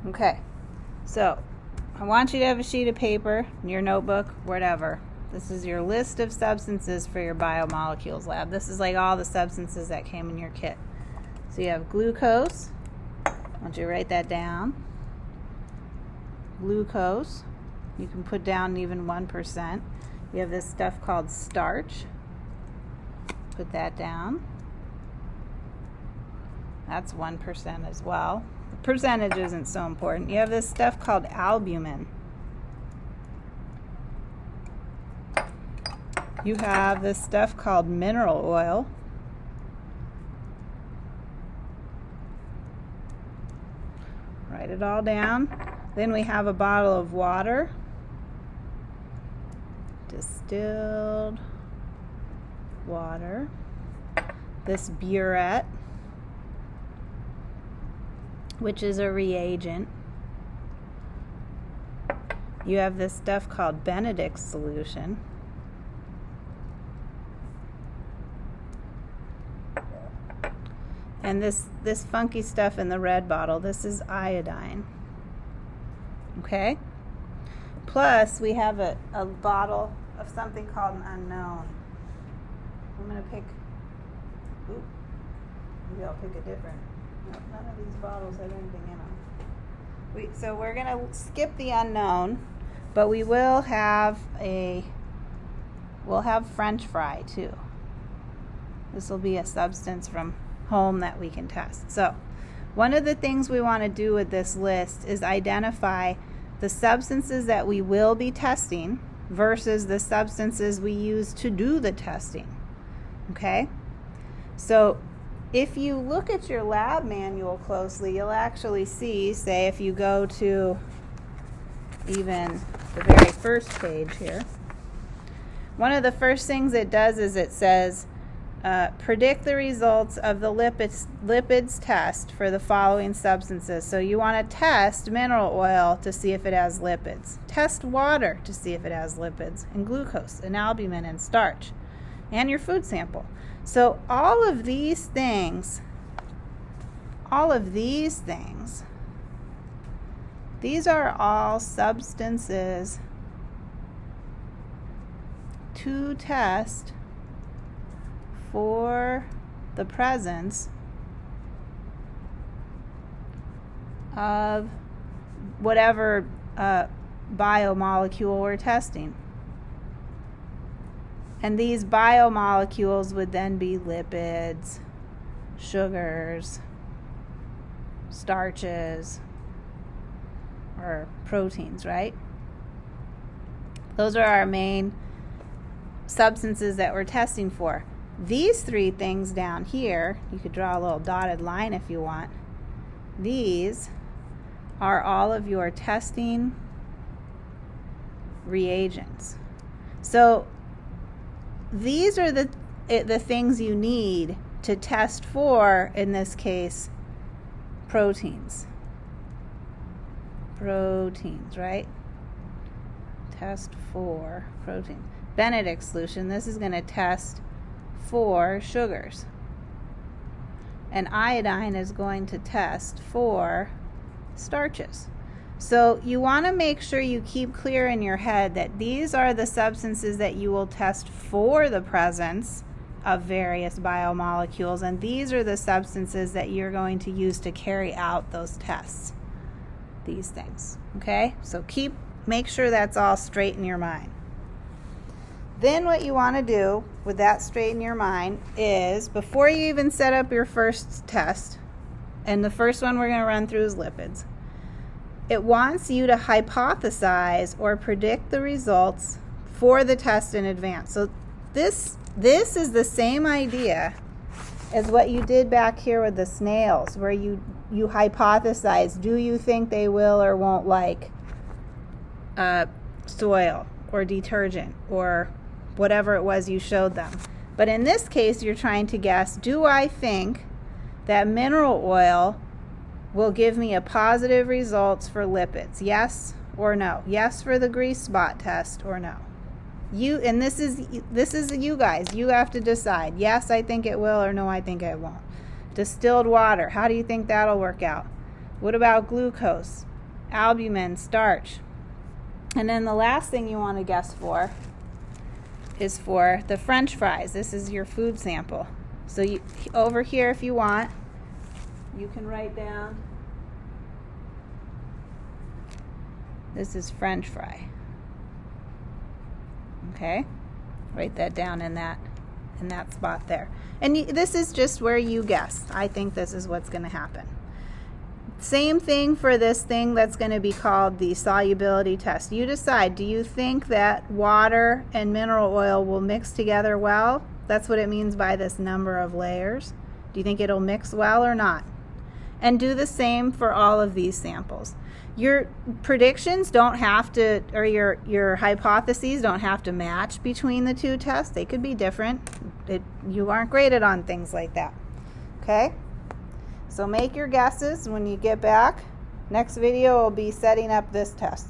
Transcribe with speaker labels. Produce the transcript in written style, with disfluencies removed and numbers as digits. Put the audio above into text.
Speaker 1: Okay, so I want you to have a sheet of paper, your notebook, whatever. This is your list of substances for your biomolecules lab. This is like all the substances that came in your kit. So you have glucose. I want you to write that down. Glucose. You can put down even 1%. You have this stuff called starch. Put that down. That's 1% as well. The percentage isn't so important. You have this stuff called albumin. You have this stuff called mineral oil. Write it all down. Then we have a bottle of water. Distilled water. This burette, which is a reagent. You have this stuff called Benedict's solution. And this funky stuff in the red bottle, this is iodine. Okay? Plus, we have a bottle of something called an unknown. I'm going to pick, maybe I'll pick a different. No, none of these bottles have anything in them. So we're going to skip the unknown, but we will have we'll have French fry too. This will be a substance from home that we can test. So one of the things we want to do with this list is identify the substances that we will be testing versus the substances we use to do the testing. Okay? So if you look at your lab manual closely, you'll actually see, say if you go to even the very first page here, one of the first things it does is it says, predict the results of the lipids test for the following substances. So you want to test mineral oil to see if it has lipids. Test water to see if it has lipids, and glucose, and albumin, and starch, and your food sample. So all of these things, these are all substances to test for the presence of whatever biomolecule we're testing. And these biomolecules would then be lipids, sugars, starches, or proteins, right? Those are our main substances that we're testing for. These three things down here, you could draw a little dotted line if you want. These are all of your testing reagents. So these are the things you need to test for, in this case, proteins. Proteins, right? Test for protein. Benedict's solution, this is going to test for sugars. And iodine is going to test for starches. So you want to make sure you keep clear in your head that these are the substances that you will test for the presence of various biomolecules, and these are the substances that you're going to use to carry out those tests. These things, okay? So make sure that's all straight in your mind. Then what you want to do with that straight in your mind is, before you even set up your first test, and the first one we're going to run through is lipids, it wants you to hypothesize or predict the results for the test in advance. So this is the same idea as what you did back here with the snails, where you hypothesize, do you think they will or won't like soil or detergent or whatever it was you showed them. But in this case, you're trying to guess, do I think that mineral oil will give me a positive results for lipids? Yes or no? Yes for the grease spot test or no? This is you guys. You have to decide. Yes, I think it will, or no, I think it won't. Distilled water, how do you think that'll work out? What about glucose? albumin, starch. And then the last thing you want to guess for is for the French fries. This is your food sample. So you, over here, if you want, you can write down, this is French fry. Okay, write that down in that spot there. And this is just where you guess. I think this is what's going to happen. Same thing for this thing that's going to be called the solubility test. You decide, do you think that water and mineral oil will mix together well? That's what it means by this number of layers. Do you think it'll mix well or not? And do the same for all of these samples. Your predictions don't have to, or your hypotheses don't have to match between the two tests. They could be different. You aren't graded on things like that. Okay? So make your guesses when you get back. Next video will be setting up this test.